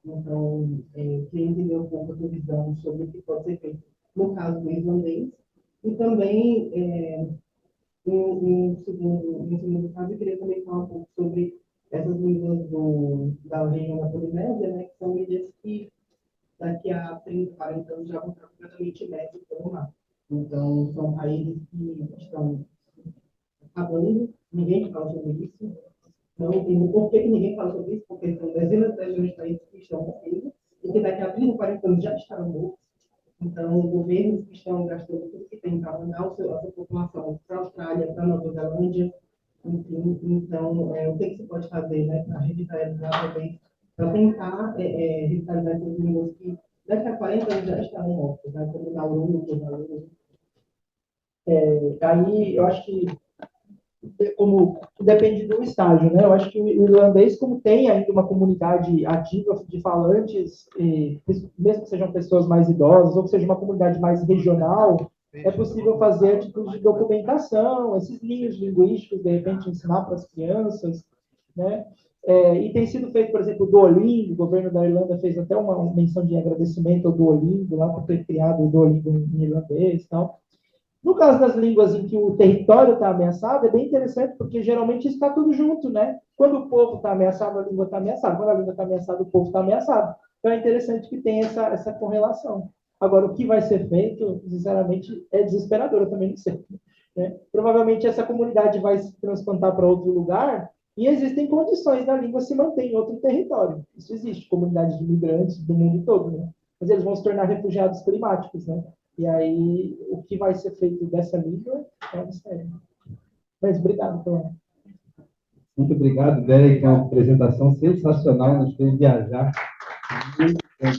M: Então, queria entender um pouco a tua visão sobre o que pode ser feito no caso do islandês. E também, em segundo caso, eu queria também falar um pouco sobre essas ilhas da região da Polinésia, né, que são ilhas que daqui a 30, 40 anos já vão estar completamente imersos pelo mar. Então, são países que estão acabando, ninguém fala sobre isso. Não entendo por que ninguém fala sobre isso, porque são dezenas de países que estão morrendo e que daqui a 30, 40 anos já estarão mortos. Então, governos que estão gastando tudo que tem para mandar a sua população para a Austrália, para a Nova Zelândia, enfim. Então, o que se pode fazer, né, para revitalizar também, para tentar revitalizar essas línguas que daqui a 40 anos já estarão mortas, né, como Nauru, Tuvalu.
B: Aí, eu acho que como depende do estágio, né? Eu acho que o irlandês, como tem ainda uma comunidade ativa de falantes, mesmo que sejam pessoas mais idosas ou que seja uma comunidade mais regional, é possível fazer atitudes de documentação, esses linhos linguísticos, de repente ensinar para as crianças, né? E tem sido feito, por exemplo, o Duolingo, o governo da Irlanda fez até uma menção de agradecimento ao Duolingo, lá por ter criado o Duolingo em irlandês e tal. No caso das línguas em que o território está ameaçado, é bem interessante, porque geralmente está tudo junto, né? Quando o povo está ameaçado, a língua está ameaçada. Quando a língua está ameaçada, o povo está ameaçado. Então é interessante que tenha essa correlação. Agora, o que vai ser feito, sinceramente, é desesperador, eu também não sei. Né? Provavelmente essa comunidade vai se transplantar para outro lugar e existem condições da língua se manter em outro território. Isso existe, comunidades de imigrantes do mundo todo, né? Mas eles vão se tornar refugiados climáticos, né? E aí, o que vai ser feito dessa língua é um mistério. Mas obrigado, então.
J: Muito obrigado, Derek, é uma apresentação sensacional, nos fez viajar muito tempo.